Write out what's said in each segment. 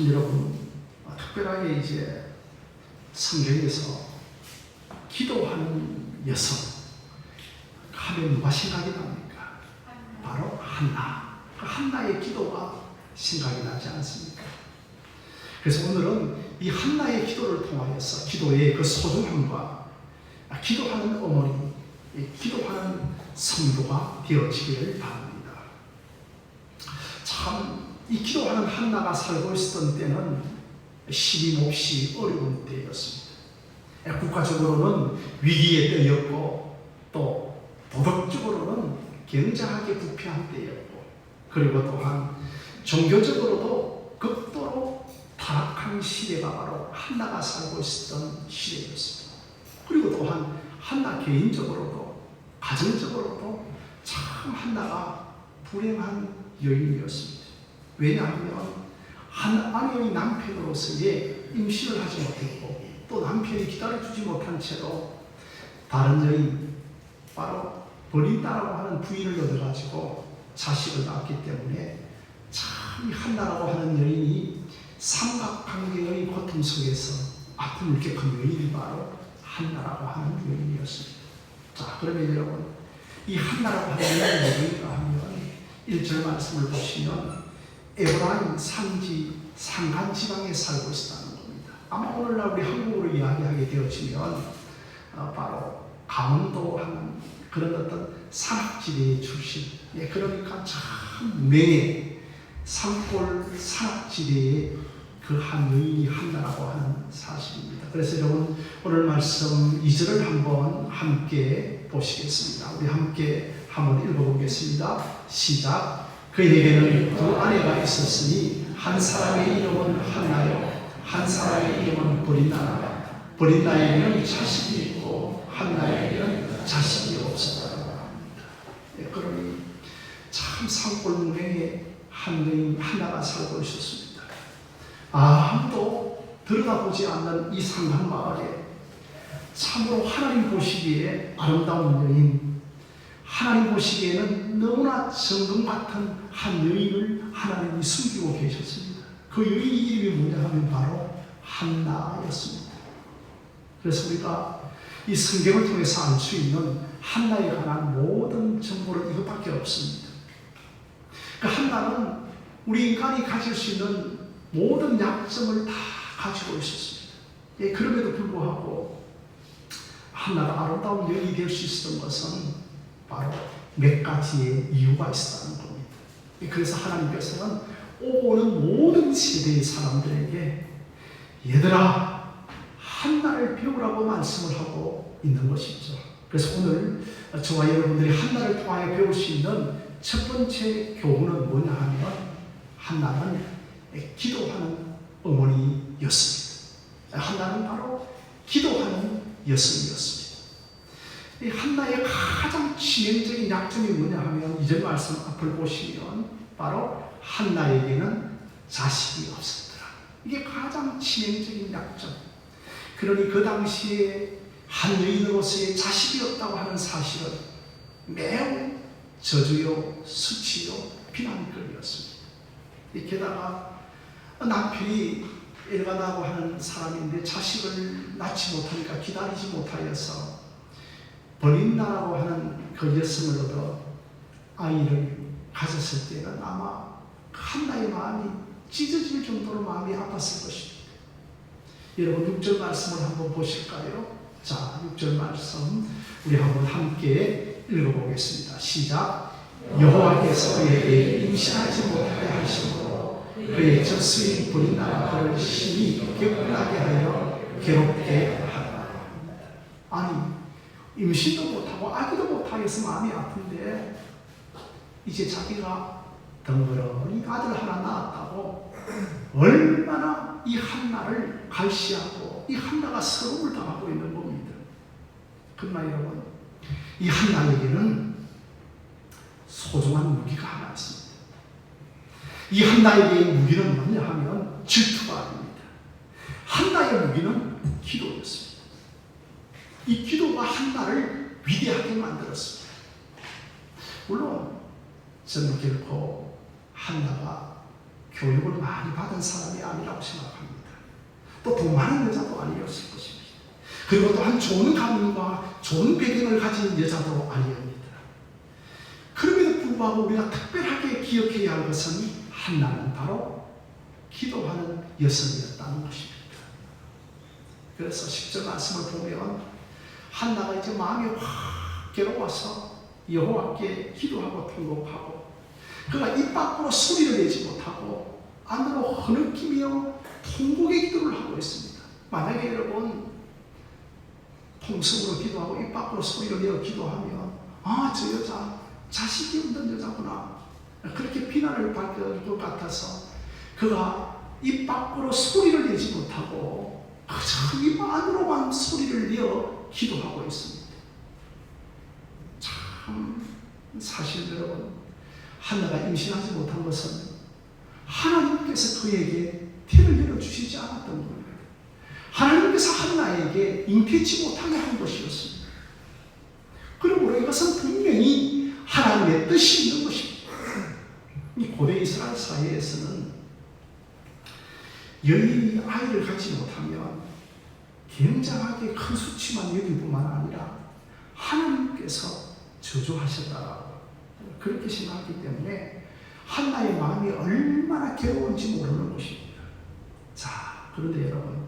여러분, 특별하게 이제 성경에서 기도하는 여성 하면 누가 생각이 납니까? 바로 한나. 한나의 기도가 생각이 나지 않습니까? 그래서 오늘은 이 한나의 기도를 통하여서 기도의 그 소중함과 기도하는 어머니, 기도하는 성도가 되어지기를 바랍니다. 참 이 기도하는 한나가 살고 있었던 때는 힘이 몹시 어려운 때였습니다. 국가적으로는 위기의 때였고 또 도덕적으로는 굉장하게 부패한 때였고, 그리고 또한 종교적으로도 극도로 타락한 시대가 바로 한나가 살고 있었던 시대였습니다. 그리고 또한 한나 개인적으로도 가정적으로도 참 한나가 불행한 여인이었습니다. 왜냐하면 한 아내의 남편으로서의 임신을 하지 못했고 또 남편이 기다려주지 못한 채로 다른 여인, 바로 버린다라고 하는 부인을 얻어가지고 자식을 낳았기 때문에 참 한나라고 하는 여인이 삼각관계의 고통 속에서 아픔을 겪은 여인이 바로 한나라고 하는 여인이었습니다. 자, 그러면 여러분, 이 한나라고 하는 여인이 누구인가 하면 1절 말씀을 보시면 에브라임 산지 산간 지방에 살고 있었다는 겁니다. 아마 오늘날 우리 한국으로 이야기하게 되어지면 바로 강원도 하는 그런 어떤 산악지대의 출신, 그러니까 참 명예 산골 산악지대의 그 한 여인이 한나라고 하는 사실입니다. 그래서 여러분, 오늘 말씀 2절을 한번 함께 보시겠습니다. 우리 함께 한번 읽어보겠습니다. 시작. 그에게는 두 아내가 있었으니 한 사람의 이름은 한나요, 한 사람의 이름은 브린나라. 브린나에게는 자식이 있고 한나에게는 자식이 없었다고 합니다. 그러니 참 산골문명에 한 여인 한나가 살고 있었습니다. 아무도 들여다보지 않는 이 상한 마을에 참으로 하나님 보시기에 아름다운 여인, 하나님 보시기에는 너무나 정금 같은 한 여인을 하나님이 숨기고 계셨습니다. 그 여인 이름이 뭐냐 하면 바로 한나였습니다. 그래서 우리가 이 성경을 통해서 알 수 있는 한나에 관한 모든 정보는 이것밖에 없습니다. 그 한나는 우리 인간이 가질 수 있는 모든 약점을 다 가지고 있었습니다. 그럼에도 불구하고 한나가 아름다운 여인이 될 수 있었던 것은 바로 몇 가지의 이유가 있었다는 겁니다. 그래서 하나님께서는 오는 모든 세대의 사람들에게 얘들아 한나를 배우라고 말씀을 하고 있는 것이죠. 그래서 오늘 저와 여러분들이 한나를 통하여 배울 수 있는 첫 번째 교훈은 뭐냐 하면 한나는 기도하는 어머니였습니다. 한나는 바로 기도하는 여성이었습니다. 이 한나의 가장 치명적인 약점이 뭐냐 하면 2절 말씀 앞을 보시면 바로 한나에게는 자식이 없었더라. 이게 가장 치명적인 약점. 그러니 그 당시에 한 여인으로서의 자식이 없다고 하는 사실은 매우 저주요, 수치요, 비난거리였습니다. 게다가 남편이 엘가나고 하는 사람인데 자식을 낳지 못하니까 기다리지 못하여서 버린나라고 하는 그 여성을 얻어 아이를 가졌을 때는 아마 한나의 마음이 찢어질 정도로 마음이 아팠을 것입니다. 여러분 6절 말씀을 한번 보실까요? 자, 6절 말씀 우리 한번 함께 읽어보겠습니다. 시작. 여호와께서 그에게 임신하지 못하게 하심으로 그의 젖수인 브린나가 그를 심히 격분하게 하여 괴롭게 하더라. 아니, 임신도 못하고 아기도 못하여서 마음이 아픈데 이제 자기가 덩그러니 아들 하나 낳았다고 얼마나 이 한나를 갈시하고 이 한나가 서름을 당하고 있는 겁니다. 그러나 여러분, 이 한나에게는 소중한 무기가 하나 있습니다. 이 한나에게의 무기는 뭐냐 하면 질투가 아닙니다. 한나의 무기는 기도였습니다. 이 기도가 한나를 위대하게 만들었습니다. 물론 저는 결코 한나가 교육을 많이 받은 사람이 아니라고 생각합니다. 또 돈 많은 여자도 아니었을 것입니다. 그리고 또한 좋은 가문과 좋은 배경을 가진 여자도 아니옵니다. 그럼에도 불구하고 우리가 특별하게 기억해야 할 것은 한나는 바로 기도하는 여성이었다는 것입니다. 그래서 10절 말씀을 보면 한나가 이제 마음이 확 괴로워서 여호와께 기도하고 통곡하고 그가 입 밖으로 소리를 내지 못하고 안으로 흐느끼며 통곡의 기도를 하고 있습니다. 만약에 여러분 통성으로 기도하고 입 밖으로 소리를 내어 기도하면 저 여자 자식이 없는 여자구나 그렇게 비난을 받을 것 같아서 그가 입 밖으로 소리를 내지 못하고 그저 입 안으로만 소리를 내어 기도하고 있습니다. 참 사실 여러분 한나가 임신하지 못한 것은 하나님께서 그에게 태를 열어주시지 않았던 겁니다. 하나님께서 한나에게 잉태치 못하게 한 것이었습니다. 그러므로 이것은 분명히 하나님의 뜻이 있는 것입니다. 이 고대 이스라엘 사회에서는 여인이 아이를 갖지 못하면 굉장하게 큰 수치만 여길 뿐만 아니라 하나님께서 저주하셨다라고 그렇게 생각하기 때문에 한나의 마음이 얼마나 괴로운지 모르는 것입니다. 자, 그런데 여러분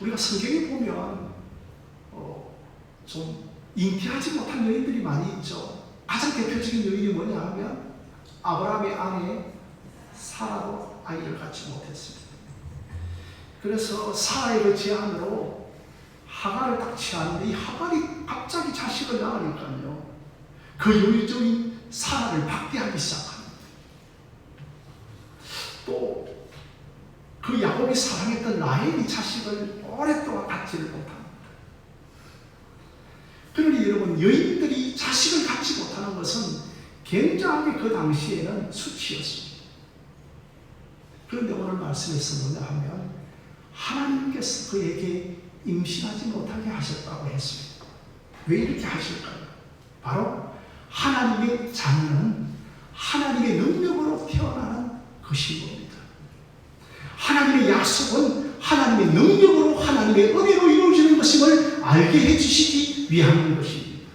우리가 성경에 보면 좀 잉태하지 못한 여인들이 많이 있죠. 가장 대표적인 여인이 뭐냐 하면 아브라함의 아내 사라도 아이를 갖지 못했습니다. 그래서 사라의 그 제안으로 하갈을 딱 취하는데 이 하갈이 갑자기 자식을 낳으니까요. 그 여인적인 사라를 박대하기 시작합니다. 또 그 야곱이 사랑했던 라헬이 자식을 오랫동안 갖지를 못합니다. 그러니 여러분 여인들이 자식을 갖지 못하는 것은 굉장하게 그 당시에는 수치였습니다. 그런데 오늘 말씀에서 뭐냐 하면 하나님께서 그에게 임신하지 못하게 하셨다고 했습니다. 왜 이렇게 하실까요? 바로 하나님의 자녀는 하나님의 능력으로 태어나는 것인 겁니다. 하나님의 약속은 하나님의 능력으로 하나님의 은혜로 이루어지는 것임을 알게 해주시기 위함인 것입니다.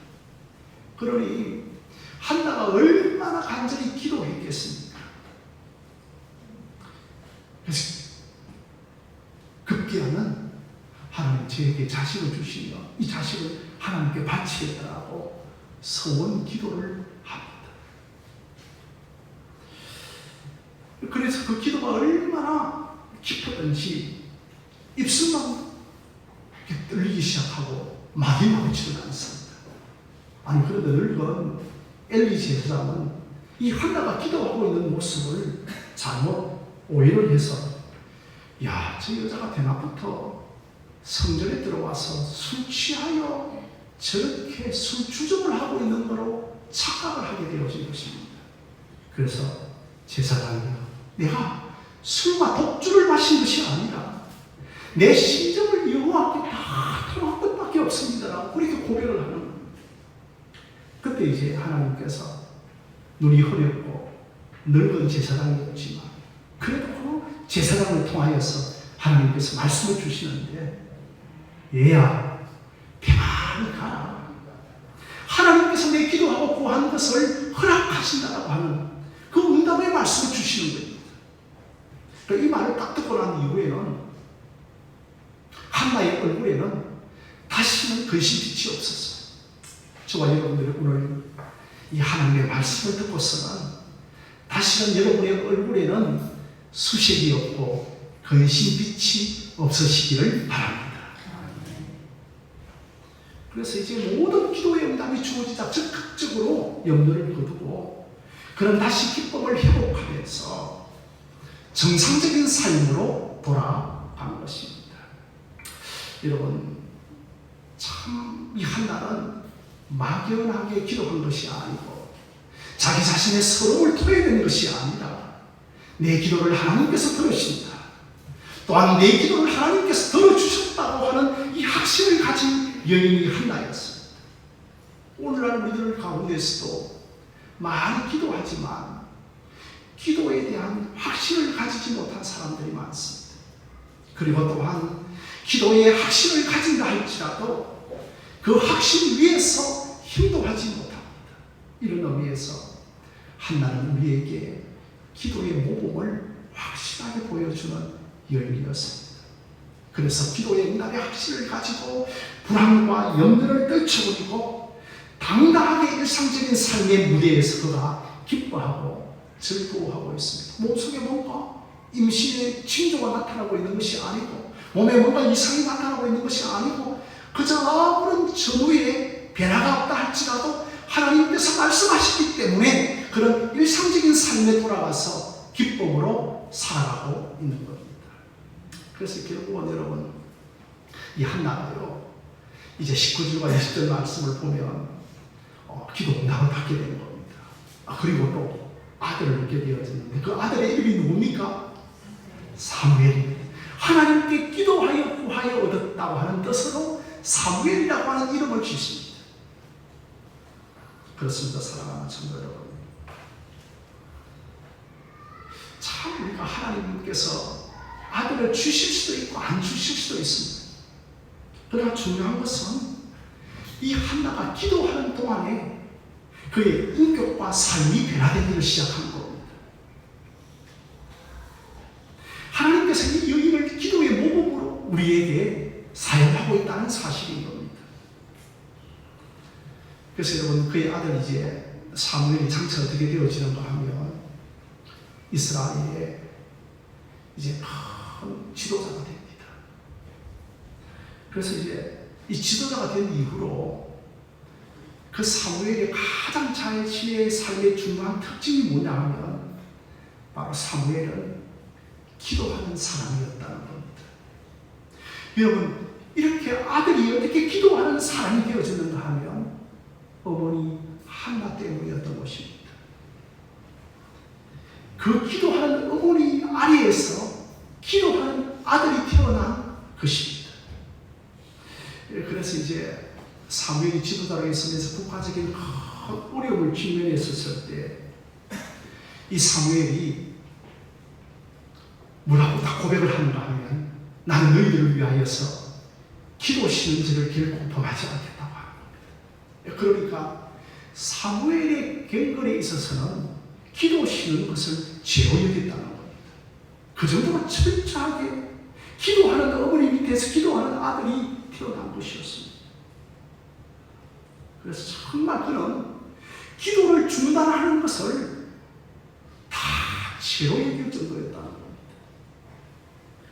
그러니 한나가 얼마나 간절히 기도했겠습니까? 그래서 급기야는 하나님 저에게 자식을 주시며 이 자식을 하나님께 바치겠다라고 서원 기도를 합니다. 그래서 그 기도가 얼마나 깊었던지 입술만 떨리기 시작하고 막이 나오지는 않습니다. 아니 그런데 늙은 엘리 제사장은 이 한나가 기도하고 있는 모습을 잘못 오해를 해서 저 여자가 대낮부터 성전에 들어와서 술 취하여 저렇게 술 주정을 하고 있는 거로 착각을 하게 되어진 것입니다. 그래서 제사장이요 내가 술과 독주를 마신 것이 아니라 내 심정을 여호와께 다 토로한 것밖에 없습니다라고 그렇게 고백을 하는 겁니다. 그때 이제 하나님께서 눈이 흐렸고 늙은 제사장이었지만 그래도 그 제사장을 통하여서 하나님께서 말씀을 주시는데 얘야 평안히 가라. 하나님께서 내 기도하고 구한 것을 허락하신다라고 하는 그 응답의 말씀을 주시는 겁니다. 이 말을 딱 듣고 난 이후에는 한나의 얼굴에는 다시는 근심빛이 없었어요. 저와 여러분들이 오늘 이 하나님의 말씀을 듣고서는 다시는 여러분의 얼굴에는 수색이 없고 근심빛이 없으시기를 바랍니다. 그래서 이제 모든 기도의 응답이 주어지자 적극적으로 염려를 거두고 그런 다시 기쁨을 회복하면서 정상적인 삶으로 돌아간 것입니다. 여러분 참 이 한나는 막연하게 기도한 것이 아니고 자기 자신의 서러움을 토해낸 것이 아니라 내 기도를 하나님께서 들으신다. 또한 내 기도를 하나님께서 들어주셨다고 하는 이 확신을 가진 여인이 한나였습니다. 오늘날 우리들 가운데서도 많이 기도하지만 기도에 대한 확신을 가지지 못한 사람들이 많습니다. 그리고 또한 기도에 확신을 가진다 할지라도 그 확신 위에서 힘도 하지 못합니다. 이런 의미에서 한나는 우리에게 기도의 모범을 확실하게 보여주는 여인이었습니다. 그래서 기도의 응답의 확신을 가지고 불안과 염려를 떨쳐버리고 당당하게 일상적인 삶의 무대에서 그가 기뻐하고 즐거워하고 있습니다. 몸속에 뭔가 임신의 징조가 나타나고 있는 것이 아니고 몸에 뭔가 이상이 나타나고 있는 것이 아니고 그저 아무런 전후에 변화가 없다 할지라도 하나님께서 말씀하시기 때문에 그런 일상적인 삶에 돌아가서 기쁨으로 살아가고 있는 겁니다. 그래서 결국은 여러분 이 한나가요 이제 19절과 20절 말씀을 보면 기도 응답을 받게 되는 겁니다. 그리고 또 아들을 낳게 되어졌는데 그 아들의 이름이 누굽니까? 사무엘입니다. 하나님께 기도하여 구하여 얻었다고 하는 뜻으로 사무엘이라고 하는 이름을 짓습니다. 그렇습니다. 사랑하는 성도 여러분, 참 우리가 하나님께서 아들을 주실 수도 있고 안 주실 수도 있습니다. 그러나 중요한 것은 이 한나가 기도하는 동안에 그의 인격과 삶이 변화되기를 시작한 겁니다. 하나님께서 이 여인을 기도의 모범으로 우리에게 사용하고 있다는 사실인 겁니다. 그래서 여러분 그의 아들 이제 사무엘이 장차 어떻게 되어지는가 하면 이스라엘의 이제 큰 지도자가 됩니다. 그래서 이제 이 지도자가 된 이후로 그 사무엘의 가장 자신의 삶의 중요한 특징이 뭐냐 하면 바로 사무엘은 기도하는 사람이었다는 겁니다. 여러분 이렇게 아들이 어떻게 기도하는 사람이 되어졌는가 하면 어머니 한나 때문이었던 것입니다. 그 기도하는 어머니 아래에서 기도하는 아들이 태어난 것입니다. 그래서 이제 사무엘이 지도자로 있으면서 국가적인 큰 어려움을 직면했었을 때 이 사무엘이 뭐라고 다 고백을 하는가 하면 나는 너희들을 위하여서 기도 쉬는 죄를 결코 범하지 않겠다고 합니다. 그러니까 사무엘의 경건에 있어서는 기도 쉬는 것을 죄로 여겼다는 겁니다. 그 정도로 철저하게 기도하는 어머니 밑에서 기도하는 아들이 태어난 것이었습니다. 그래서 정말 그는 기도를 중단하는 것을 다 죄로 여길 정도였다는 겁니다.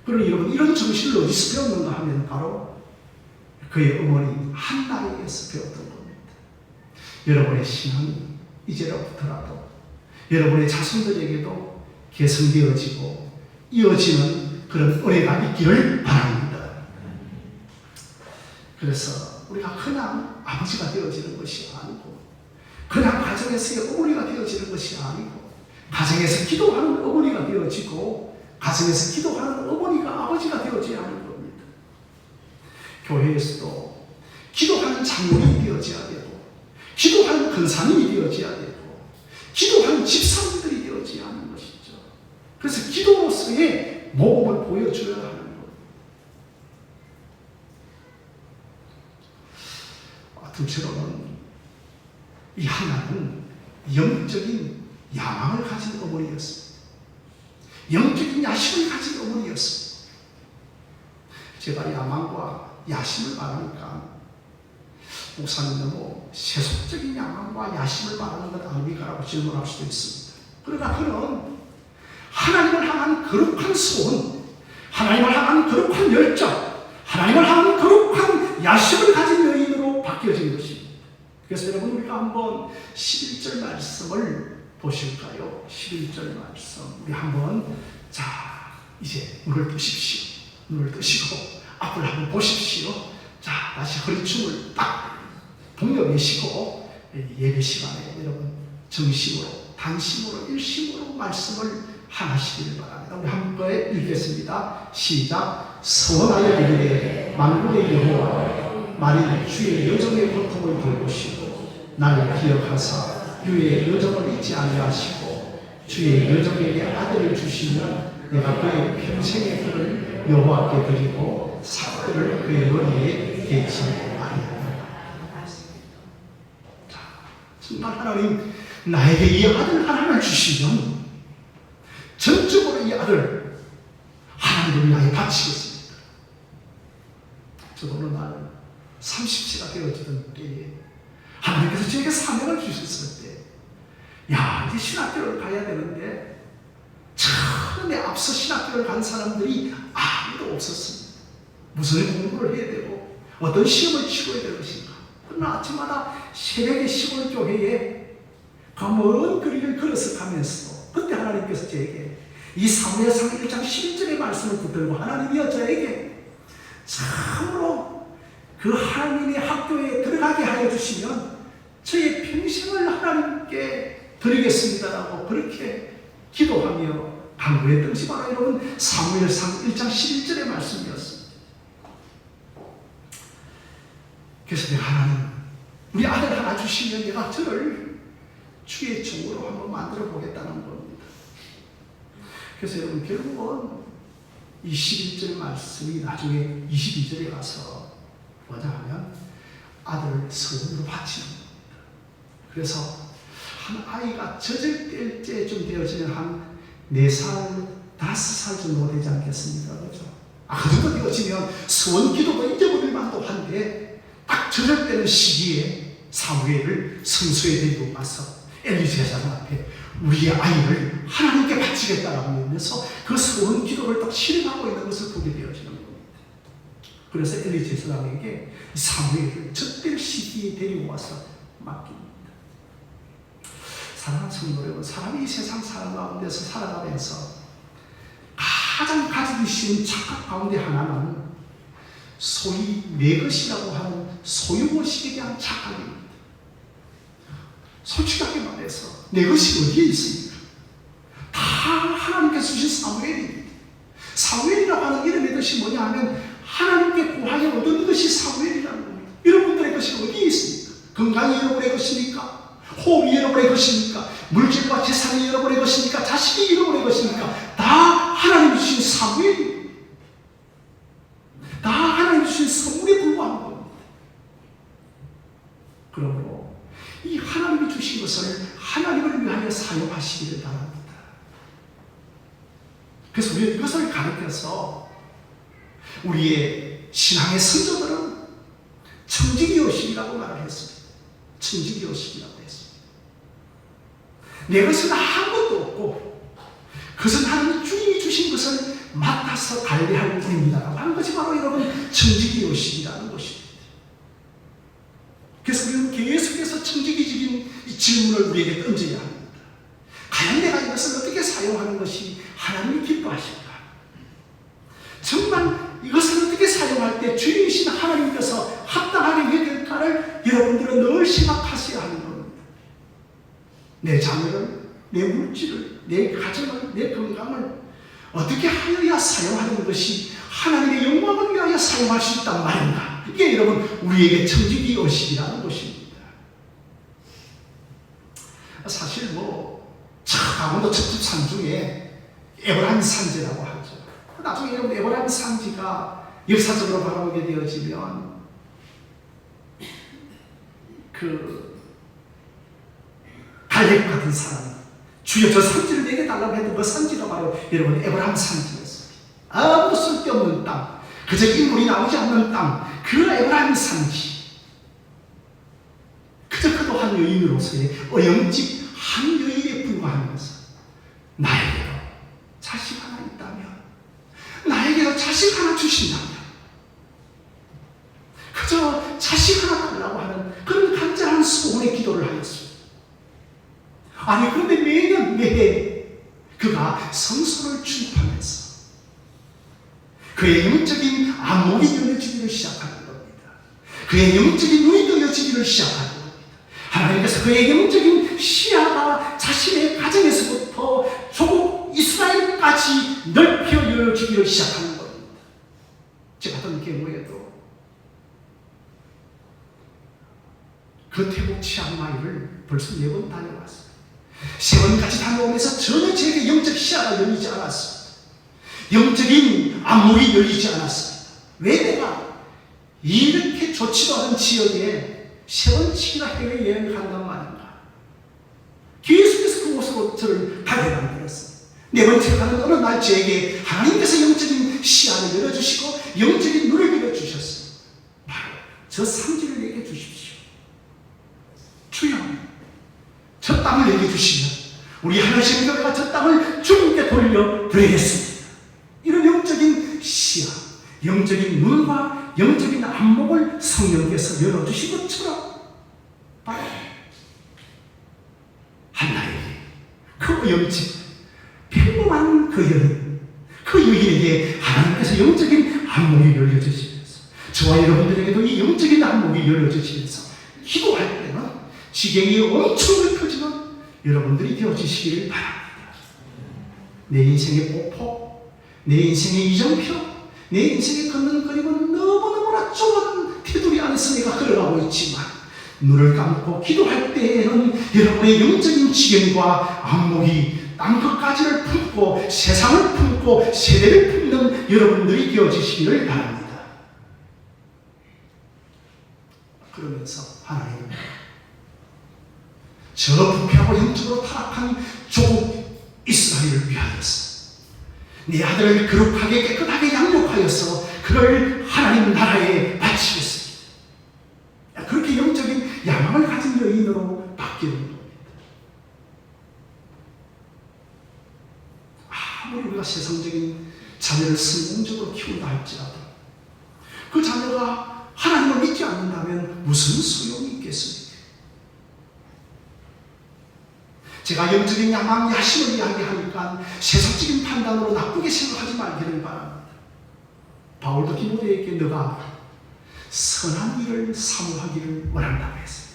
그러니 여러분 이런 정신을 어디서 배웠는가 하면 바로 그의 어머니 한나에게서 배웠던 겁니다. 여러분의 신앙이 이제로부터라도 여러분의 자손들에게도 개선되어지고 이어지는 그런 은혜가 있기를 바랍니다. 그래서 우리가 그냥 아버지가 되어지는 것이 아니고 그냥 가정에서의 어머니가 되어지는 것이 아니고 가정에서 기도하는 어머니가 되어지고 가정에서 기도하는 어머니가 아버지가 되어져야 하는 겁니다. 교회에서도 기도하는 장로님이 되어져야 되고 기도하는 권사님이 되어져야 되고 기도하는 집사님들이 되어져야 하는 것이죠. 그래서 기도로서의 모범을 보여줘야 하는 겁니다. 둘째로는 이 한나는 영적인 야망을 가진 어머니였습니다. 영적인 야심을 가진 어머니였습니다. 제가 야망과 야심을 말하니까 목사님 너무 세속적인 야망과 야심을 말하는 것 아닙니까라고 질문할 수도 있습니다. 그러나 그는 하나님을 향한 거룩한 소원, 하나님을 향한 거룩한 열정, 하나님을 향한 거룩한 야심을 가진 여인으로 바뀌어진 것입니다. 그래서 여러분 우리가 한번 11절 말씀을 보실까요? 11절 말씀 우리 한번 자 이제 눈을 뜨십시오. 눈을 뜨시고 앞을 한번 보십시오. 자 다시 허리춤을 딱 동여매시고 예배 시간에 여러분 정심으로 단심으로 일심으로 말씀을 하시기를 바랍니다. 우리 한번 읽겠습니다. 시작. 서원하여 이르되 만군의 여호와 만일 주의 여정의 고통을 돌보시고 나를 기억하사 주의 여정을 잊지 아니하시고 주의 여종에게 아들을 주시면 내가 그의 평생의 그를 여호와께 드리고 삭들을 그의 머리에 대지 아니하리라. 자, 정말 하나님 나에게 이 아들 하나를 주시면 전적으로 이 아들 하나님을 위하여 바치겠습니다. 저도 어느 날 30세가 되어지던 때에 하나님께서 저에게 사명을 주셨을 때, 야, 이제 신학교를 가야 되는데 처음에 앞서 신학교를 간 사람들이 아무도 없었습니다. 무슨 공부를 해야 되고 어떤 시험을 치러야 될 것인가. 그러나 아침마다 새벽에 시골 교회에 그 먼 거리를 걸어서 가면서 그때 하나님께서 저에게 이 사무엘상 1장 11절의 말씀을 붙들고 하나님이여 저에게 참으로 그 하나님의 학교에 들어가게 하여 주시면 저의 평생을 하나님께 드리겠습니다라고 그렇게 기도하며 간구했던 것이 바로 여러분 사무엘상 1장 11절의 말씀이었습니다. 그래서 내가 하나님 우리 아들 하나 주시면 내가 저를 주의 종으로 한번 만들어 보겠다는 겁니다. 그래서 여러분 결국은 이 11절 말씀이 나중에 22절에 가서 뭐냐 하면 아들을 서원으로 바치는 겁니다. 그래서 한 아이가 젖을 때쯤 되어지면 한 4살, 5살 정도 되지 않겠습니까? 그렇죠? 그 정도 되어지면 서원 기도도 잊어버릴 만도 한데 딱 젖을 때는 시기에 사무엘을 성소에 데리고 가서 엘리 제사장 앞에 우리의 아이를 하나님께 바치겠다라고 하면서 그 서원 기도를 딱 실행하고 있는 것을 보게 되어지는 겁니다. 그래서 엘리 제사장에게 사무엘을 젖될 시기에 데리고 와서 맡깁니다. 사랑하는 성도 여러분, 사람이 이 세상 사람 가운데서 살아가면서 가장 가지기 쉬운 착각 가운데 하나는 소위 내 것이라고 하는 소유의식에 대한 착각입니다. 솔직하게 말해서 내 것이 어디에 있습니까? 다 하나님께서 주신 사무엘입니다. 사무엘이라고 하는 이름의 뜻이 뭐냐 하면 하나님께 구하여 얻은 것이 사무엘이라는 겁니다. 여러분들의 것이 어디에 있습니까? 건강이 여러분의 것입니까? 호흡이 여러분의 것입니까? 물질과 재산이 여러분의 것입니까? 자식이 여러분의 것입니까? 다 하나님 주신 사무엘입니다. 다 하나님 주신 선물에 불과한 겁니다. 그러므로 이 하나님이 주신 것을 하나님을 위하여 사용하시기를 바랍니다. 그래서 우리는 이것을 가르쳐서 우리의 신앙의 선조들은 청지기요식이라고 말을 했습니다. 청지기요식이라고 했습니다. 내 것은 아무것도 없고 그것은 하나님 주님이 주신 것을 맡아서 관리할 뿐입니다라고 하는 것이 바로 여러분 청지기요식이라는 것입니다. 그래서 우리는 계속해서 청지기적인 이 질문을 우리에게 던져야 합니다. 과연 내가 이것을 어떻게 사용하는 것이 하나님이 기뻐하실까? 정말 이것을 어떻게 사용할 때 주님이신 하나님께서 합당하게 여길까를 여러분들은 늘 생각하셔야 하는 겁니다. 내 자녀를, 내 물질을, 내 가정을, 내 건강을 어떻게 하여야 사용하는 것이 하나님의 영광을 위하여 사용할 수 있단 말인가? 이게 여러분 우리에게 청지기 의식이라는 것입니다. 사실 강원도 첩첩산 중에 에브라임 산지라고 하죠. 나중에 여러분 에브라임 산지가 역사적으로 바라보게 되어지면 그 갈렙 같은 사람 주여 저 산지를 내게 달라고 했던 그 산지가 바로 여러분 에브라임 산지였습니다. 아무도 쓸데없는 땅, 그저 인물이 나오지 않는 땅, 그 에브라임 산지. 그저 그도 한 여인으로서의 어영집 한 여인에 불과하면서 나에게도 자식 하나 있다면, 나에게도 자식 하나 주신다면, 그저 자식 하나 달라고 하는 그런 간절한 소원의 기도를 하였습니다. 아니 그런데 매해 그가 성소를 출입하면서 그의 영적인 안목이 열려지기를 시작하는 겁니다. 그의 영적인 눈이 열려지기를 시작하는 겁니다. 하나님께서 그의 영적인 시야가 자신의 가정에서부터 조국 이스라엘까지 넓혀 열려지기를 시작하는 겁니다. 저 같은 경우에도 그 태국 치앙마이를 벌써 4번 다녀왔어요. 세번까지 다녀오면서 전혀 제게 영적 시야가 열리지 않았습니다. 영적인 안목이 열리지 않았습니다. 왜 내가 이렇게 좋지도 않은 지역에 세 번씩이나 해외여행을 한단 말인가? 계속해서 그곳으로 저를 가게 만들었어요. 네 번째 가는 어느 날 저에게 하나님께서 영적인 시야를 열어주시고 영적인 눈을 열어주셨어요. 바로 저 산지를 내게 주십시오. 주여, 저 땅을 내게 주시면 우리 하나님 교회가 저 땅을 주님께 돌려드리겠습니다. 이런 영적인 시야, 영적인 눈과 영적인 안목을 성령께서 열어주신 것처럼 바로 한나에게 그 영적 평범한 그 여인, 그 여인에게 하나님께서 영적인 안목이 열려주시면서 저와 여러분들에게도 이 영적인 안목이 열려주시면서 기도할 때는 지경이 엄청 넓어지는 여러분들이 되어주시기를 바랍니다. 내 인생의 보폭, 내 인생의 이정표, 내 인생의 걷는 그림은 너무너무나 좁은 테두리 안에서 내가 걸어가고 있지만 눈을 감고 기도할 때에는 여러분의 영적인 지경과 안목이 땅끝까지를 품고 세상을 품고 세대를 품는 여러분들이 되어주시기를 바랍니다. 그러면서 하나님, 저 부패하고 영적으로 타락한 조국 이스라엘을 위하여서 네 아들을 거룩하게 깨끗하게 양육하여서 그를 하나님 나라에 바치겠습니다. 그렇게 영적인 야망을 가진 여인으로 바뀌는 겁니다. 아무리 우리가 세상적인 자녀를 성공적으로 키운다 할지라도 그 자녀가 하나님을 믿지 않는다면 무슨 소용이 있겠습니까? 제가 영적인 야망, 야심을 이야기하니까 세속적인 판단으로 나쁘게 생각하지 말기를 바랍니다. 바울도 디모데에게 너가 선한 일을 사모하기를 원한다고 했어요.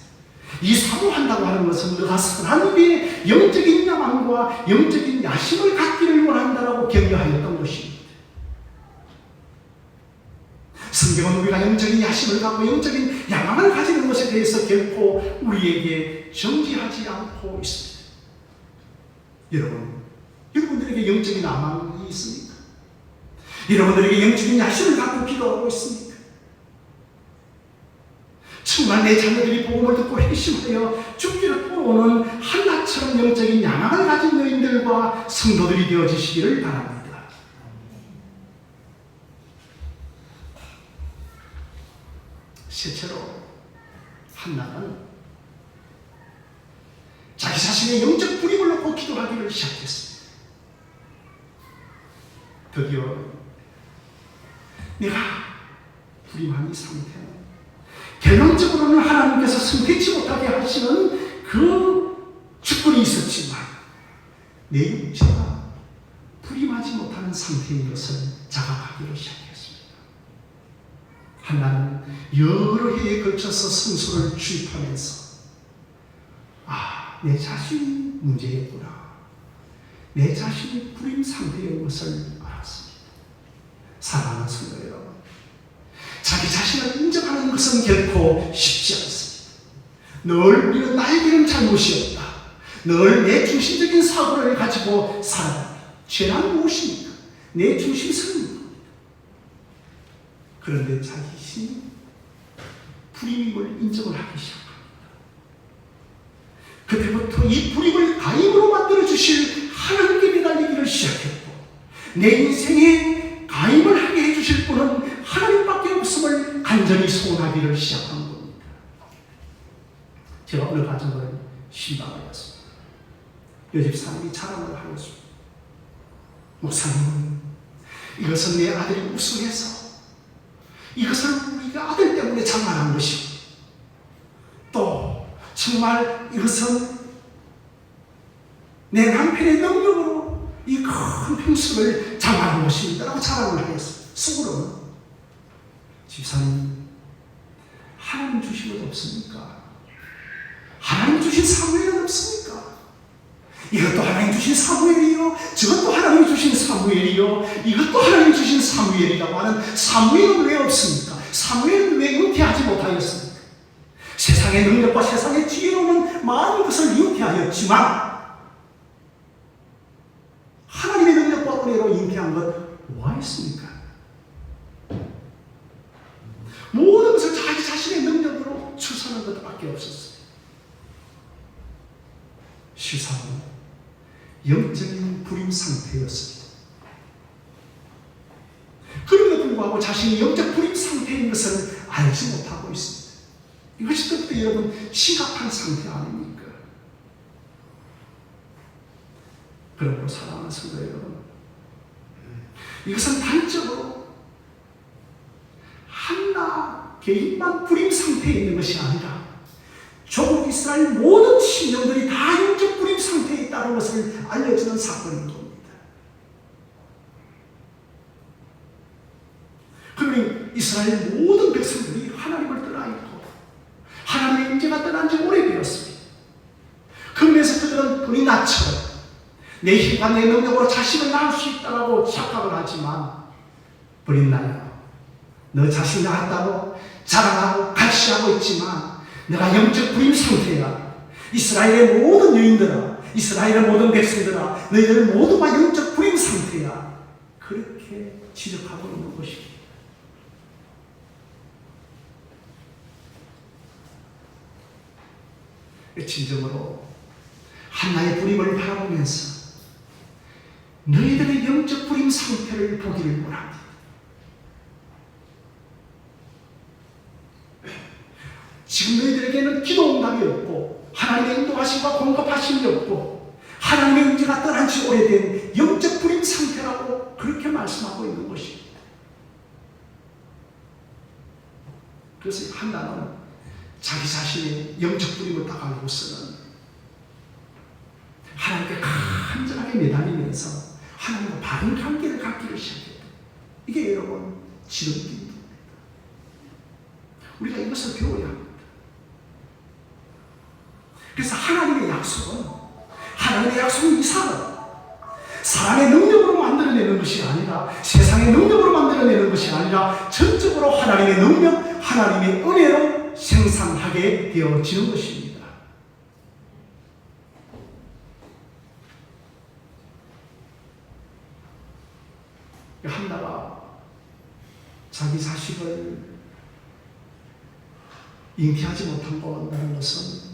이 사모한다고 하는 것은 너가 선한 일에 영적인 야망과 영적인 야심을 갖기를 원한다라고 격려하였던 것입니다. 성경은 우리가 영적인 야심을 갖고 영적인 야망을 가지는 것에 대해서 결코 우리에게 정지하지 않고 있습니다. 여러분들에게 영적인 야망이 있습니까? 여러분들에게 영적인 야심을 갖고 기도하고 있습니까? 정말 내 자녀들이 복음을 듣고 회심하여 죽기를 꿈오는 한나처럼 영적인 야망을 가진 여인들과 성도들이 되어주시기를 바랍니다. 셋째로 한나는 자기 자신의 영적 불임을 놓고 기도하기를 시작했습니다. 드디어 내가 불임한 이 상태는 결론적으로는 하나님께서 선택지 못하게 하시는 그 주권이 있었지만 내 육체가 불임하지 못하는 상태인 것을 자각하기로 시작했습니다. 한나는 여러 해에 걸쳐서 성소를 주입하면서 내 자신이 문제였구나. 내 자신이 불임 상태인 것을 알았습니다. 사랑하는 성도 여러분, 자기 자신을 인정하는 것은 결코 쉽지 않습니다. 늘 우리는 나에게는 잘못이 없다. 늘 내 중심적인 사고를 가지고 살아갑니다. 죄란 무엇입니까? 내 중심성입니다. 그런데 자기 자신이 불임임을 인정을 하기 시작합니다. 그때부터 이 불임을 가임으로 만들어주실 하나님께 매달리기를 시작했고 내 인생에 가임을 하게 해주실 분은 하나님밖에 없음을 간절히 소원하기를 시작한 겁니다. 제가 어느 가정을 신방하였습니다. 여집사님이 자랑을 하였습니다. 목사님은 이것은 내 아들이 우승해서 이것을 우리가 아들 때문에 장만한 것이고 또 정말 이것은 내 남편의 능력으로 이 큰 평수를 장만한 것입니다 라고 자랑을 하였어요. 속으로는 집사님, 하나님 주신 것 없습니까? 하나님 주신 사무엘은 없습니까? 이것도 하나님 주신 사무엘이요, 저것도 하나님 주신 사무엘이요, 이것도 하나님 주신 사무엘이라고 하는 사무엘은 왜 없습니까? 사무엘은 왜 잉태하지 못하였습니까? 세상의 능력과 세상의 지혜로는 많은 것을 잉태하였지만 하나님의 능력과 은혜로 잉태한 것 뭐하였습니까? 모든 것을 자기 자신의 능력으로 출산한 것밖에 없었어요. 실상은 영적인 불임 상태였습니다. 그럼에도 불구하고 자신이 영적 불임 상태인 것을 알지 못하고 있습니다. 이것이 그때 여러분 심각한 상태 아닙니까? 그러므로 사랑하는 성도 여러분, 이것은 단적으로 한나 개인만 불임 상태에 있는 것이 아니라 조국 이스라엘 모든 신령들이 다 영적 불임 상태에 있다는 것을 알려주는 사건인 겁니다. 그러니 이스라엘 모든 백성들이 하나님을 떠나 있고 하나님의 임재가 떠난 지 오래되었습니다. 그러면서 그들은 불이 나처럼 내 힘과 내 능력으로 자신을 낳을 수 있다고 착각을 하지만, 불이 나요, 너 자신 낳았다고 자랑하고 갈시하고 있지만 내가 영적 불임 상태야. 이스라엘의 모든 여인들아, 이스라엘의 모든 백성들아, 너희들 모두가 영적 불임 상태야. 그렇게 지적하고 있는 것입니다. 진정으로 한나의 불임을 바라보면서 너희들의 영적 불임 상태를 보기를 원합니다. 지금 너희들에게는 기도 응답이 없고 하나님의 인도하심과 공급하심이 없고 하나님의 임재가 떠난 지 오래된 영적 불임 상태라고 그렇게 말씀하고 있는 것입니다. 그래서 한나는 자기 자신의 영적 불임을 딱 알고서는 하나님께 간절하게 매달리면서 하나님과 바른 관계를 갖기를 시작했다. 이게 여러분 지름길입니다. 우리가 이것을 배워야 합니다. 그래서 하나님의 약속은 이상은 사람의 능력으로 만들어내는 것이 아니라, 세상의 능력으로 만들어내는 것이 아니라 전적으로 하나님의 능력, 하나님의 은혜로 생산하게 되어지는 것입니다. 한나가 자기 자식을 잉태하지 못한 것은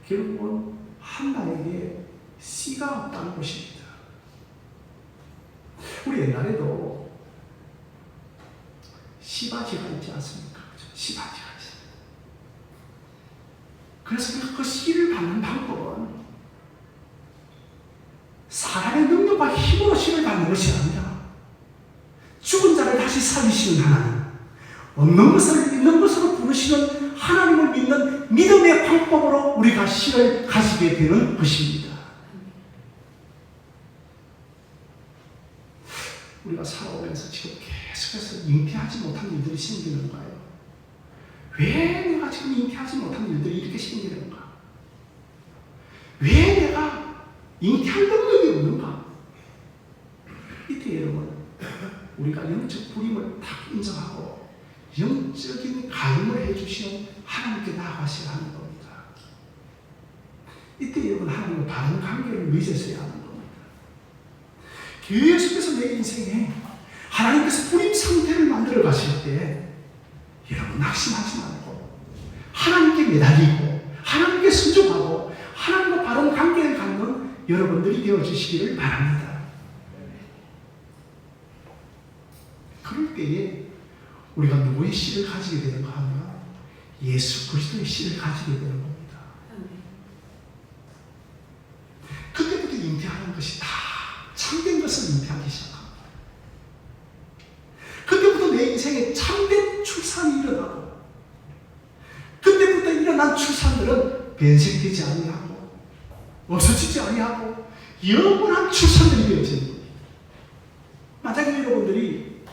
결국은 한나에게 씨가 없다는 것입니다. 우리 옛날에도 씨바지가 있지 않습니까? 씨바지가 있어요. 그래서 그 씨를 받는 방법은 사람의 능력과 힘으로 씨를 받는 것이 아니라 죽은 자를 다시 살리시는 하나님, 없는 것을 있는 것으로 부르시는 하나님을 믿는 믿음의 방법으로 우리가 씨를 가지게 되는 것입니다. 우리가 살아오면서 지금 계속해서 잉태하지 못한 일들이 생기는가요? 왜 내가 지금 잉태하지 못한 일들이 이렇게 생기는가? 왜 내가 잉태할 능력이 없는가? 이때 여러분, 우리가 영적 불임을 딱 인정하고 영적인 가름을 해주시는 하나님께 나아가셔야 하는 겁니다. 이때 여러분, 하나님과 바른 관계를 맺으셔야 하는 겁니다. 계속해서 내 인생에 하나님께서 불임 상태를 만들어 가실 때 여러분 낙심하지 말고 하나님께 매달리고 하나님께 순종하고 하나님과 바른 관계를 갖는 여러분들이 되어주시기를 바랍니다. 그럴 때에 우리가 누구의 씨를 가지게 되는가 하면 예수 그리스도의 씨를 가지게 되는 겁니다. 그때부터 잉태하는 것이 다 참된 것을 잉태하기 시작합니다. 그때부터 내 인생에 참된 출산이 일어나고, 그때부터 일어난 출산들은 변색되지 아니하고 없어지지 아니하고 영원한 출산들이 되어지는 겁니다. 만약에 여러분들이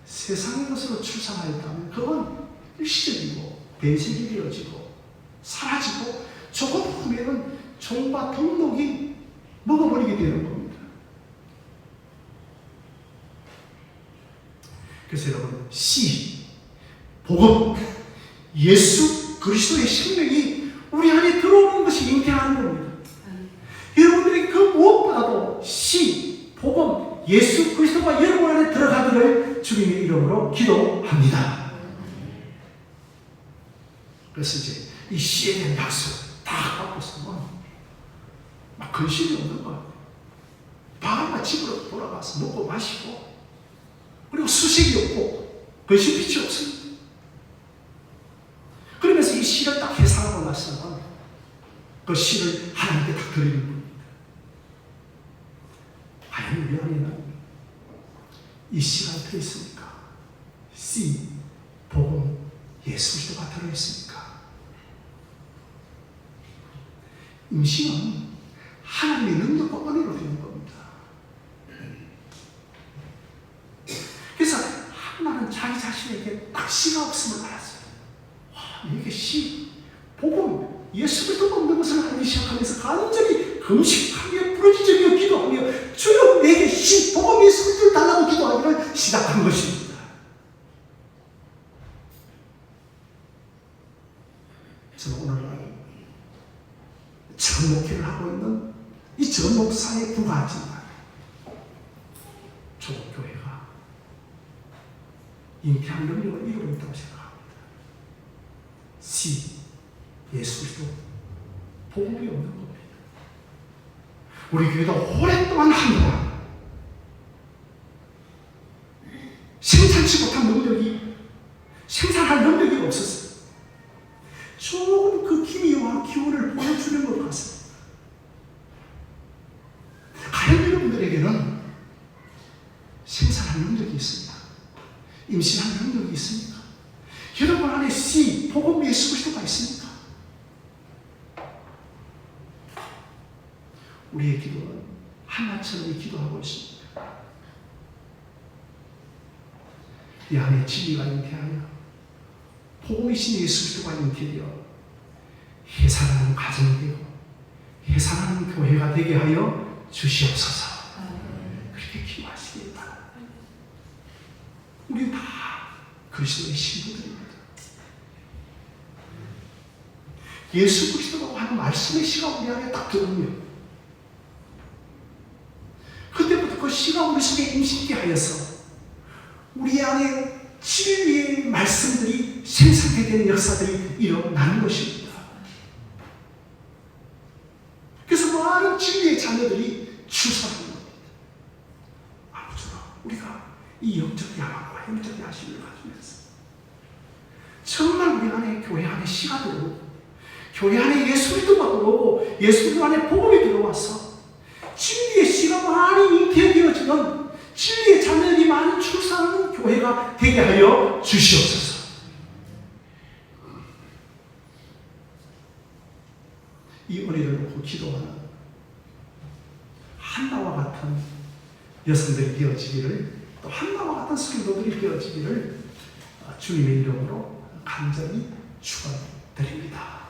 세상의 것으로 출산하였다면 그건 일시적이고 변색이 되어지고 사라지고 조금 후에는 종과 동록이 먹어버리게 되는 겁니다. 그래서 여러분, 씨, 복음, 예수 그리스도의 생명이 우리 안에 들어오는 것이 잉태하는 겁니다. 여러분들이 그 무엇보다도 씨, 예수 그리스도가 여러분 안에 들어가기를 주님의 이름으로 기도합니다. 그래서 이제 이 씨에 대한 약속 다 받고서는 막 근심이 없는 거예요. 밤마다 집으로 돌아가서 먹고 마시고, 그리고 수색이 없고 근심빛이 없습니다. 그러면서 이 씨를 딱 해산하고 나서는 그 씨를 하나님께 딱 드리는 겁니다. 과연 우리 안에는 이 씨가 들어있습니까? 씨, 복음, 예수 그리스도가 들어있습니까? 임신은 하나님의 능력과 은혜로 되는 겁니다. 그래서 하나는 자기 자신에게 딱 씨가 없음을 알았어요. 와, 이게 씨, 복음, 예수 그리스도가 없는 것을 알기 시작하면서 간절히 금식하며 부르짖으며 기도하며 주여 내게 씨, 복음, 예수 그리스도를 달라고 기도하기를 시작한 것입니다. 저는 오늘날 전 목회를 하고 있는 이 전 목사에 불과하지만 조국교회가 잉태한 능력을 이루고 있다고 생각합니다. 씨, 예수 그리스도, 복음이 없는 겁니다. 우리 교회도 오랫동안 합니다. 생산치 못한 능력이, 생산할 능력이 없었어요. 조금 그 기미와 기운을 보여주는 것 같습니다. 과연 여러분들에게는 생산할 능력이 있습니까? 임신할 능력이 있습니까? 여러분 안에 씨, 복음, 예수 그리스도가 있습니까? 우리의 기도는 한나처럼 기도하고 있습니다. 이 안에 진리가 잉태하여 복음이신 예수 그리스도가 잉태되어 해산하는 가정이 되고 해산하는 교회가 되게 하여 주시옵소서. 그렇게 기도하시기 바랍니다. 우리 다 그리스도의 신부들입니다. 예수 그리스도라고 하는 말씀의 씨가 우리 안에 딱 들어오면 그때부터 그 씨가 우리 속에 임신케 하여서 우리 안에 진리의 말씀들이 생산되게 되는 역사들이 일어나는 것입니다. 그래서 많은 진리의 자녀들이 출산하는 겁니다. 아버지가 우리가 이 영적 야망과 영적 야심을 가지면서 정말 우리 안에 교회 안에 씨가 들어오고 교회 안에 예수 그리스도가 들어오고 예수 그리스도 안에 복음이 들어와서 진리의 씨가 많이 잉태되어지는 진리의 자녀들이 많이 출산하는 교회가 되게 하여 주시옵소서. 이 은혜를 놓고 기도하는 한나와 같은 여성들이 되어지기를, 또 한나와 같은 성도들이 되어지기를 주님의 이름으로 간절히 축원드립니다.